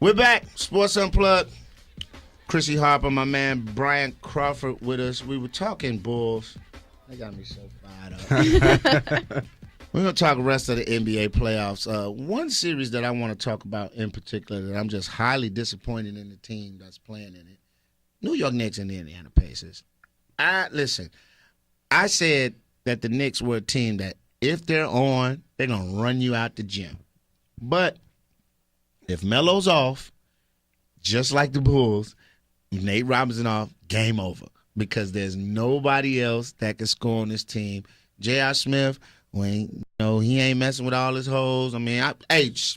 We're back. Sports Unplugged. Chrissy Harper, my man Brian Crawford with us. We were talking Bulls. They got me so fired up. We're going to talk the rest of the NBA playoffs. One series that I want to talk about in particular that I'm just highly disappointed in the team that's playing in it, New York Knicks and the Indiana Pacers. Listen, I said that the Knicks were a team that if they're on, they're going to run you out the gym. But if Melo's off, just like the Bulls, Nate Robinson off, game over. Because there's nobody else that can score on this team. J.R. Smith, he ain't messing with all his hoes. I mean,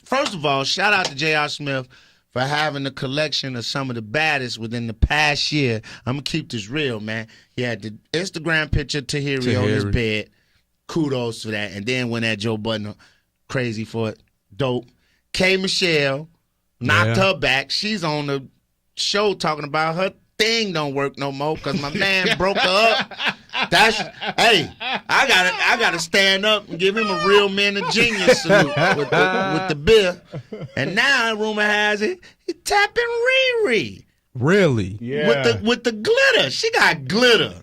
first of all, shout out to J.R. Smith for having a collection of some of the baddest within the past year. I'm going to keep this real, man. He had the Instagram picture Tahiri on his bed. Kudos for that. And then when that Joe Budden crazy for it, dope. K. Michelle knocked her back. She's on the show talking about her thing don't work no more because my man broke her up. I gotta stand up and give him a real man of genius salute with the beer. And now rumor has it he's tapping Riri. Really? Yeah. With the glitter. She got glitter.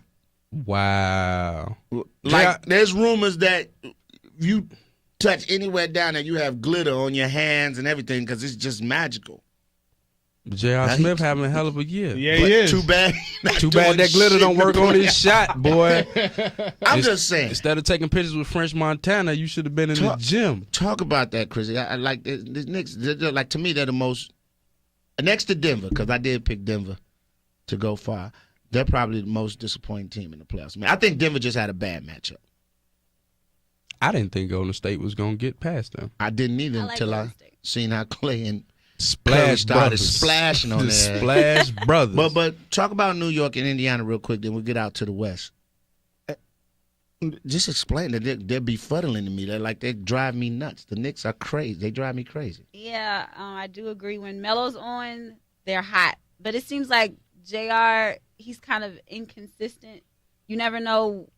Wow. Like there's rumors that you touch anywhere down there you have glitter on your hands and everything because it's just magical. J.R. Smith having a hell of a year. Yeah, he is. Too bad that glitter don't work on his shot, boy. I'm just saying. Instead of taking pictures with French Montana, you should have been in the gym. Talk about that, Chrissy. I like the Knicks. Like to me, they're the most next to Denver because I did pick Denver to go far. They're probably the most disappointing team in the playoffs. I mean, I think Denver just had a bad matchup. I didn't think Golden State was going to get past them. I didn't either until I seen how Clay and Splash started brothers. splashing on the there. Splash brothers. But talk about New York and Indiana real quick, then we'll get out to the West. Just explain that they're befuddling to me. They drive me nuts. The Knicks are crazy. They drive me crazy. Yeah, I do agree. When Melo's on, they're hot. But it seems like JR, he's kind of inconsistent. You never know,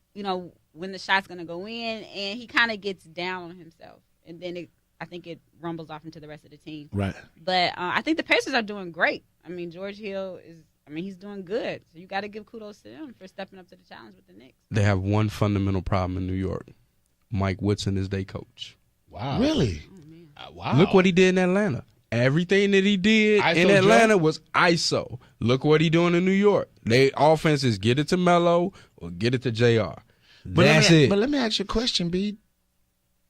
when the shot's going to go in, and he kind of gets down on himself. And then I think it rumbles off into the rest of the team. Right. But I think the Pacers are doing great. I mean, George Hill he's doing good. So you got to give kudos to him for stepping up to the challenge with the Knicks. They have one fundamental problem in New York. Mike Woodson is their coach. Wow. Really? Oh, man. Wow. Look what he did in Atlanta. Everything that he did in Atlanta was ISO. Look what he doing in New York. They offense is get it to Melo or get it to JR. That's it. But let me ask you a question, B.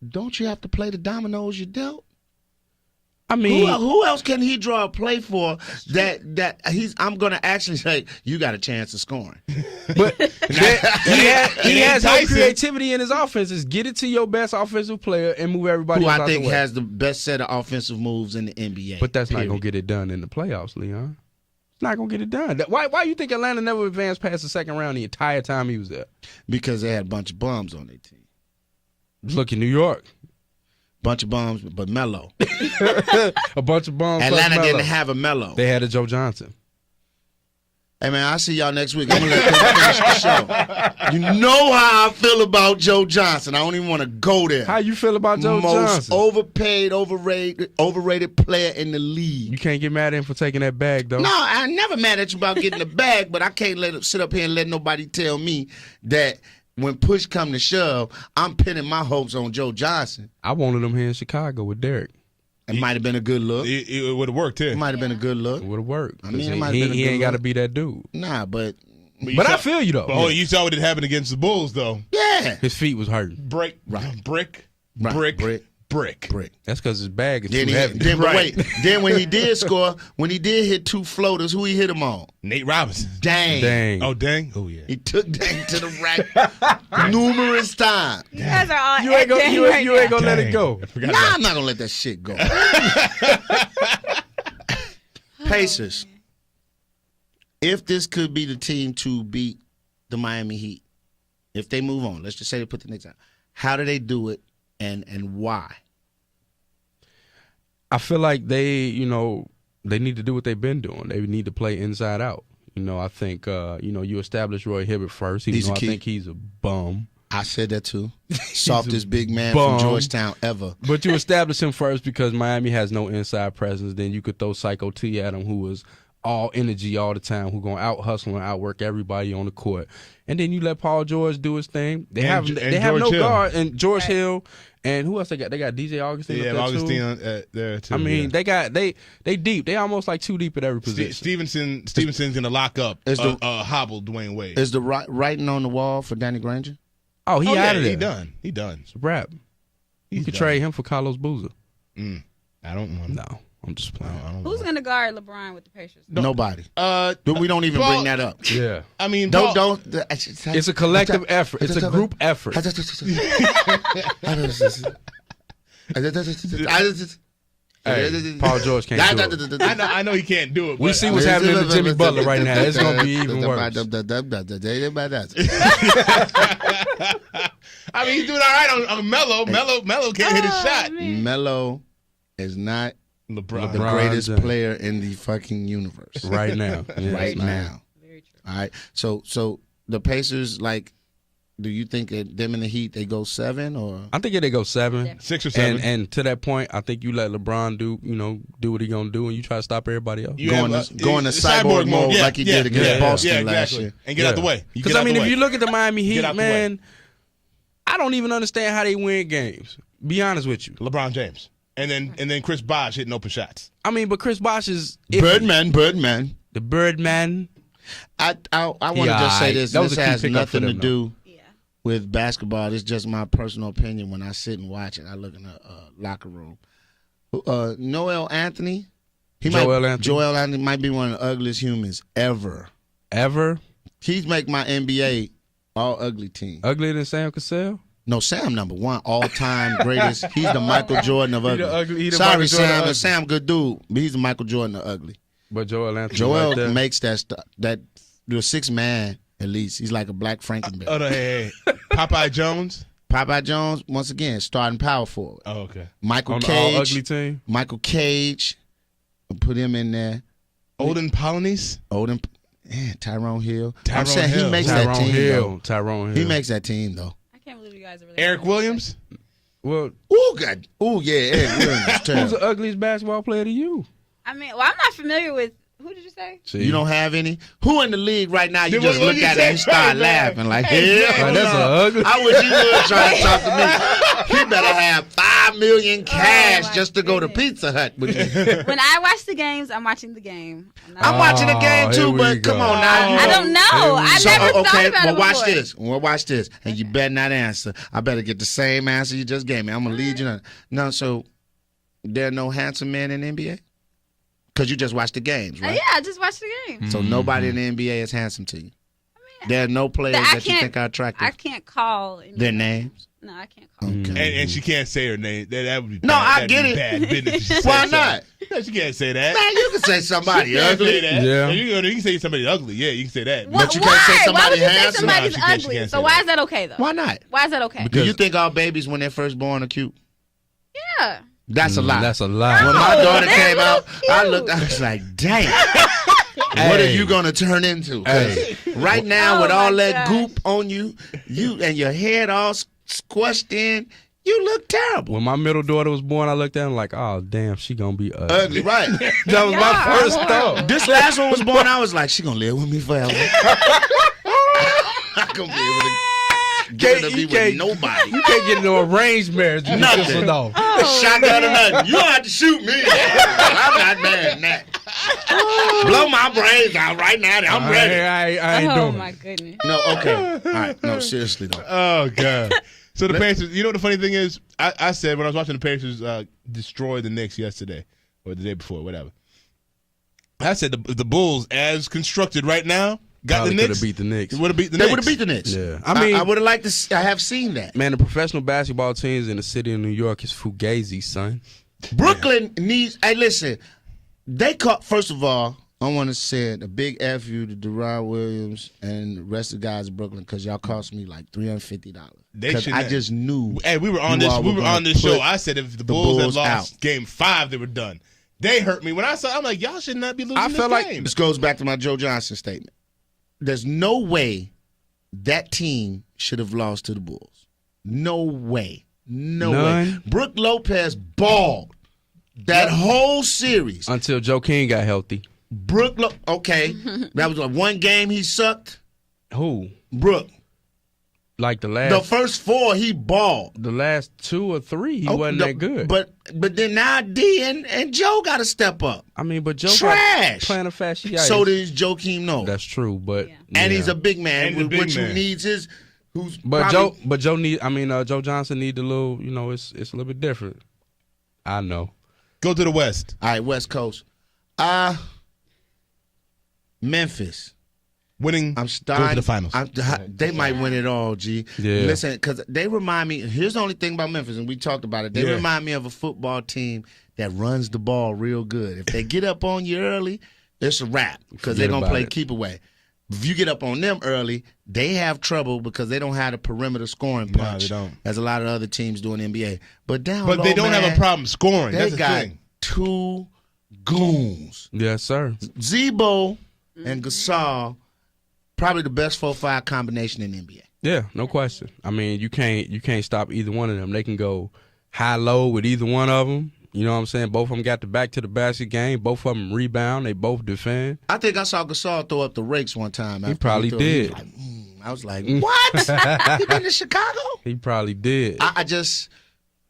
Don't you have to play the dominoes you dealt? I mean, who else can he draw a play for that I'm going to actually say, you got a chance of scoring? But he has no creativity in his offenses. Get it to your best offensive player and move everybody else out the way. Who I think has the best set of offensive moves in the NBA. But that's not going to get it done in the playoffs, Leon. It's not going to get it done. Why you think Atlanta never advanced past the second round the entire time he was there? Because they had a bunch of bums on their team. Look at New York. Bunch of bums, but Melo. A bunch of bums. Atlanta didn't have a Melo. They had a Joe Johnson. Hey, man, I'll see y'all next week. I'm going to let them finish the show. You know how I feel about Joe Johnson. I don't even want to go there. How you feel about Joe Johnson? Most overpaid, overrated player in the league. You can't get mad at him for taking that bag, though. No, I'm never mad at you about getting the bag, but I can't sit up here and let nobody tell me that when push come to shove, I'm pinning my hopes on Joe Johnson. I wanted him here in Chicago with Derek. It might have been a good look. It would have worked, too. It might have been a good look. It would have worked. I mean, it might have been a good he ain't got to look. be that dude. Nah, but I feel you, though. But you saw what it happened against the Bulls, though. yeah. His feet was hurting. Brick. That's because his bag is Then too heavy. but wait. Then when he did score, when he did hit two floaters, who he hit them on? Nate Robinson. Dang. Oh, dang. Oh, yeah. He took Dang to the rack numerous times. You guys are all You ain't gonna let it go. Nah, I'm not going to let that shit go. Pacers. If this could be the team to beat the Miami Heat, if they move on, let's just say they put the Knicks out, how do they do it and why? I feel like they need to do what they've been doing. They need to play inside out. I think, you establish Roy Hibbert first, even though I think he's a bum. I said that too. Softest big man bum. from Georgetown ever. But you establish him first because Miami has no inside presence. Then you could throw Psycho T at him, who was all energy all the time, who gonna out hustle and outwork everybody on the court. And then you let Paul George do his thing. They have no Hill. guard, and George Hill, and who else they got? They got DJ Augustine. Yeah, up there Augustine there too. I mean, yeah. they deep. They almost like too deep at every position. Stevenson's gonna lock up hobbled Dwayne Wade. Is the writing on the wall for Danny Granger? Oh, he out of there. He done. It's a wrap. You could trade him for Carlos Boozer. I don't want. No, I'm just playing. Who's going to guard LeBron with the Pacers? Nobody. We don't even bring that up. Yeah. I mean, Don't. It's a collective effort. It's a group effort. Hey, Paul George can't do it. I know he can't do it. We see what's happening to Jimmy Butler right now. It's going to be even worse. I mean, he's doing all right on Melo. Melo can't hit his shot. Melo is not LeBron. the greatest player in the fucking universe right now. Yes, right now. Very true. All right. So the Pacers, like, do you think that them and the Heat they go 7 or? I think they go 7, 6 or 7. And to that point, I think you let LeBron do what he gonna do, and you try to stop everybody else. Go into cyborg mode like he did against Boston last year, and get out the way. Because I mean, if you look at the Miami Heat, man, I don't even understand how they win games. Be honest with you, LeBron James, and then Chris Bosh hitting open shots. I mean, but Chris Bosh is Birdman. The Birdman. I want to just say this. This has nothing to do Yeah. with basketball. It's just my personal opinion. When I sit and watch it, I look in the locker room. Joel Anthony might be one of the ugliest humans ever. He's make my NBA all ugly team. Uglier than Sam Cassell? No, Sam number 1 all time greatest. He's the Michael Jordan of ugly. Sorry, Sam. Sam good dude, but he's the Michael Jordan of ugly. But Joel Anthony. Joel makes that stuff. That the 6 man at least. He's like a black Frankenberry. Oh no, hey. Popeye Jones. Popeye Jones once again starting power forward. Oh okay. On the all ugly team. Michael Cage. We'll put him in there. Olden Polynice. Tyrone Hill. I'm saying he makes that team. Tyrone Hill. He makes that team though. I can't believe you guys are really Eric Williams. Well, God. Yeah, Eric Williams. Who's the ugliest basketball player to you? I mean, well, I'm not familiar with. Who did you say? You don't have any? Who in the league right now, you just look at it and start laughing like, hell that's ugly. I wish you would try to talk to me. He better have $5 million cash just to go to Pizza Hut with me. When I watch the games, I'm watching the game. I'm watching the game too, but come on now. I don't know. I never thought about it watch before. this. Well, watch this. And you better not answer. I better get the same answer you just gave me. I'm going to lead you on. No, so there are no handsome men in the NBA? Because you just watch the games, right? Yeah, I just watched the game. So nobody in the NBA is handsome to you? There are no players that you think are attractive? I can't call their names? No, I can't call them. Okay. And she can't say her name. That would be bad. No, I get it. Bad business. Why not? No, she can't say that. Man, you can say somebody ugly. Yeah. You can say somebody ugly. Yeah, you can say that. But you can't say Why somebody would you say handsome? somebody's No, she ugly? can't So say why that. is that okay though? Why not? Why is that okay? Do you think all babies when they're first born are cute? Yeah. That's a lie. That's a lie. When my daughter they're came out, cute. I was like, damn. What are you going to turn into? 'Cause right now, with Oh, all my that gosh. goop on you and your head all squished in, you look terrible. When my middle daughter was born, I looked at her like, oh, damn, she gonna be ugly. Ugly, right. That was my first thought. This last one was born, I was like, she going to live with me forever. I'm going to be able to get her to be with nobody. You can't get no arranged marriage. Nothing. No. Shotgun or nothing. You don't have to shoot me. I'm not mad at that. Blow my brains out right now. I'm ready. I ain't doing Oh it. my goodness. No, okay. All right. No, seriously though. Oh god. So the Pacers. You know what the funny thing is? I said when I was watching the Pacers destroy the Knicks yesterday or the day before, whatever. I said the Bulls, as constructed right now, got the Probably could Knicks. have beat the Knicks. Would have beat the They Knicks. would have beat the Knicks. Yeah. I mean, I would have liked to. I have seen that. man, the professional basketball teams in the city of New York is fugazi, son. Brooklyn needs. Hey, listen. They caught. First of all, I want to say a big F you to Deron Williams and the rest of the guys in Brooklyn because y'all cost me like $350. Because I just knew. Hey, we were on you this. all We were gonna on this show. put I said if the the Bulls had Bulls lost out. Game 5, they were done. They hurt me when I saw. I'm like, y'all should not be losing I this felt like This goes back to my Joe Johnson statement. There's no way that team should have lost to the Bulls. No way. No None? way. Brook Lopez balled that whole series. Until Joe King got healthy. Okay. That was one game he sucked. Who? Brook. Like the first 4 he balled. The last 2 or 3 he wasn't that good. But then now D and Joe got to step up. I mean, but Joe trash. Plantar fasciitis. So does Joakim Noah. That's true, but and he's a big man, which man. needs his. Who's Joe Johnson need a little. It's a little bit different. I know. Go to the West. All right, West Coast. Memphis. Winning. I'm starting. Go to the finals. They might win it all, G. Yeah. Listen, because they remind me. Here's the only thing about Memphis, and we talked about it. They remind me of a football team that runs the ball real good. If they get up on you early, it's a wrap because they're gonna play keep away. If you get up on them early, they have trouble because they don't have the perimeter scoring punch. No, they don't. As a lot of other teams do in the NBA. But down But low, they don't man, have a problem scoring. They That's the got thing. 2 goons. Yes, sir. Zebo and Gasol, probably the best 4-5 combination in the NBA. Yeah, no question. I mean, you can't stop either one of them. They can go high low with either one of them. You know what I'm saying? Both of them got the back to the basket game. Both of them rebound. They both defend. I think I saw Gasol throw up the rakes one time. He probably did. I was like, what? He been to Chicago? He probably did. I just,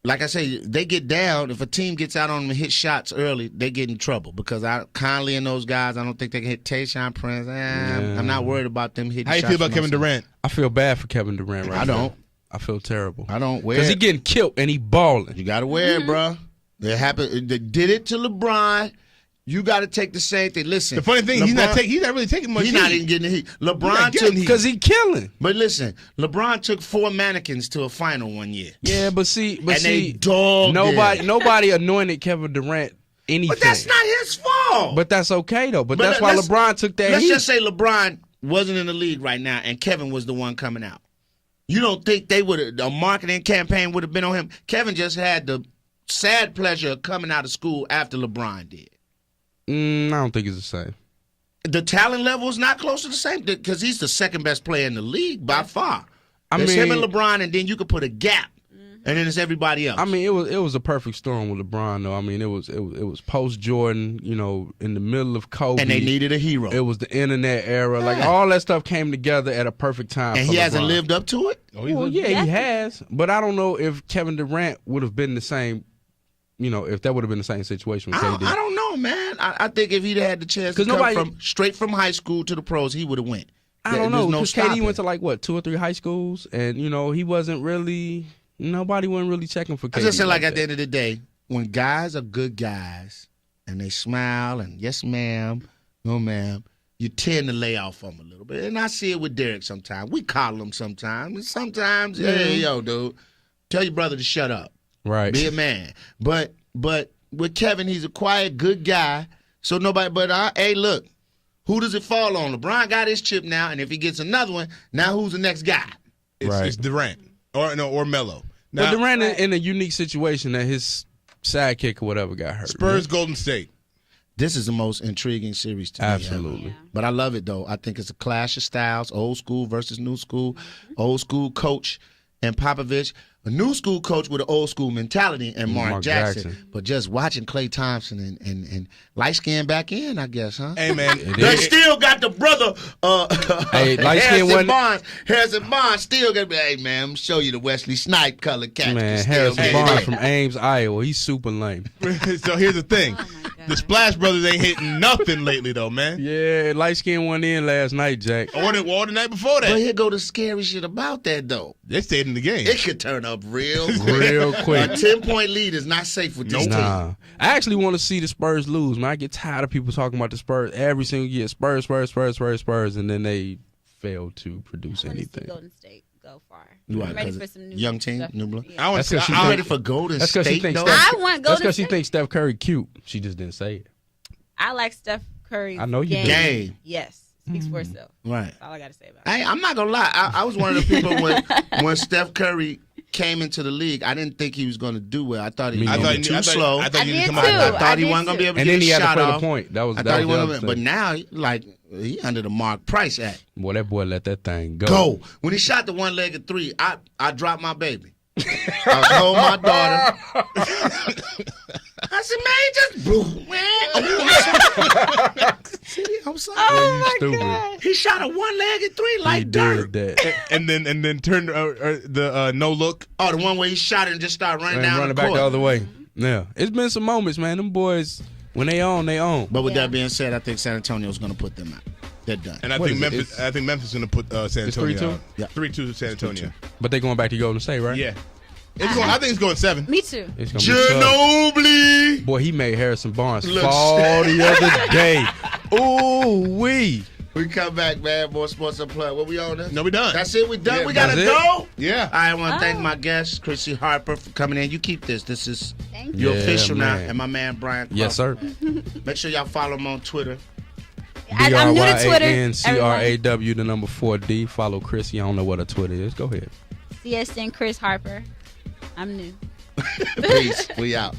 like I say, they get down. If a team gets out on them and hit shots early, they get in trouble because Conley and those guys, I don't think they can hit Tayshaun Prince. I'm not worried about them hitting How you shots. feel about Kevin Durant? I feel bad for Kevin Durant right now. I don't. I feel terrible. I don't. Because he getting killed and he balling. You got to wear it, bro. It happened. They did it to LeBron. You got to take the same thing. Listen. The funny thing, he's not really taking much He's heat. not even getting the heat. LeBron took because he killing. But listen, LeBron took 4 mannequins to a final one year. Yeah, but they dogged nobody anointed Kevin Durant anything. But that's not his fault. But that's okay though. But that's why LeBron took that. Let's heat. just say LeBron wasn't in the league right now, and Kevin was the one coming out. You don't think a marketing campaign would have been on him? Kevin just had the sad pleasure of coming out of school after LeBron did. I don't think it's the same. The talent level is not close to the same because he's the second best player in the league by far. It's him and LeBron, and then you could put a gap, and then it's everybody else. I mean, it was a perfect storm with LeBron, though. I mean, it was post Jordan, in the middle of Kobe, and they needed a hero. It was the internet era, like all that stuff came together at a perfect time. And for he LeBron. hasn't lived up to it. Well, yeah, he has, but I don't know if Kevin Durant would have been the same. If that would have been the same situation with KD. I don't know, man. I think if he'd had the chance to come straight from high school to the pros, he would have went. I don't know, because KD went to 2 or 3 high schools, and he wasn't really. Nobody wasn't really checking for KD. I just say, at the end of the day, when guys are good guys and they smile and yes, ma'am, no, ma'am, you tend to lay off them a little bit. And I see it with Derek sometimes. We coddle him sometimes. And sometimes, hey, yo, dude, tell your brother to shut up. Right. Be a man. But with Kevin, he's a quiet, good guy. So nobody, hey, look, who does it fall on? LeBron got his chip now, and if he gets another one, now who's the next guy? It's Durant or Melo. Now, but Durant in a unique situation that his sidekick or whatever got hurt. Spurs, Golden State. This is the most intriguing series to me. Absolutely. Yeah. But I love it, though. I think it's a clash of styles, old school versus new school, old school coach and Popovich, a new school coach with an old school mentality, and Mark Jackson. But just watching Klay Thompson and light skin back in, I guess, huh? Hey, man. They still got the brother Harrison Barnes still got, hey, man, I'm show you the Wesley Snipe color catch. Man, Harrison Barnes from Ames, Iowa. He's super lame. So here's the thing. Oh The Splash Brothers ain't hitting nothing lately, though, man. Yeah, light skin went in last night, Jack. Or the night before that. But here go the scary shit about that, though. They stayed in the game. It could turn up real quick. A 10-point lead is not safe with this team. Nah. I actually want to see the Spurs lose, man. I get tired of people talking about the Spurs every single year. Spurs, and then they fail to produce anything. Golden State go far. Right, I'm ready for some new young team, stuff. new blood. Yeah. I'm ready for Golden State, though. I want Golden That's because she State. thinks Steph Curry cute. She just didn't say it. I like Steph Curry's I know you do. Game. Yes. Speaks for itself. Right. That's all I got to say about it. I'm not going to lie. I was one of the people when Steph Curry came into the league, I didn't think he was going to do well. I thought he Me was neither. gonna be too slow. I thought I you did come too. out. I thought he did wasn't going to be too. able to And get then a he had to shot play the off. point. That was I that thought he was the wasn't, other but thing. now, like, he under the Mark Price Act. Boy, that boy let that thing go. Go. When he shot the one-legged three, I dropped my baby. I was holding my daughter. I said, man, he just blew, man. I'm sorry. Oh my stupid. God. He shot a one-legged three He like dirt. did that. And then turned the no look. Oh, the one where he shot it and just started running And down running the back court. the other way. Yeah, it's been some moments, man. Them boys, when they own, they own. But with Yeah. that being said, I think San Antonio's going to put them out. They're done. And I What think is it? Memphis. It's- I think Memphis is going to put San It's Antonio 3-2? out. Yeah. 3-2 to San Antonio. But they going back to Golden State, right? Yeah. It's going, I think it's going 7. Me too. It's gonna be tough. Ginobili. Boy, he made Harrison Barnes Look, fall the other day. Ooh wee. We come back, man. More Sports Unplugged. What we on this? No, we done. That's it. We done. Yeah, We got to that's it. go. Yeah. I want to thank Oh. my guest, Chrissy Harper, for coming in. You keep this. This is Thank you. your Yeah, official now. man. And my man, Brian Crawford. Yes, sir. Make sure y'all follow him on Twitter. I'm new to Twitter. BRYANCRAW, the number 4D. Follow Chrissy. I don't know what her Twitter is. Go ahead. CSN Chris Harper. I'm new. Peace. We out.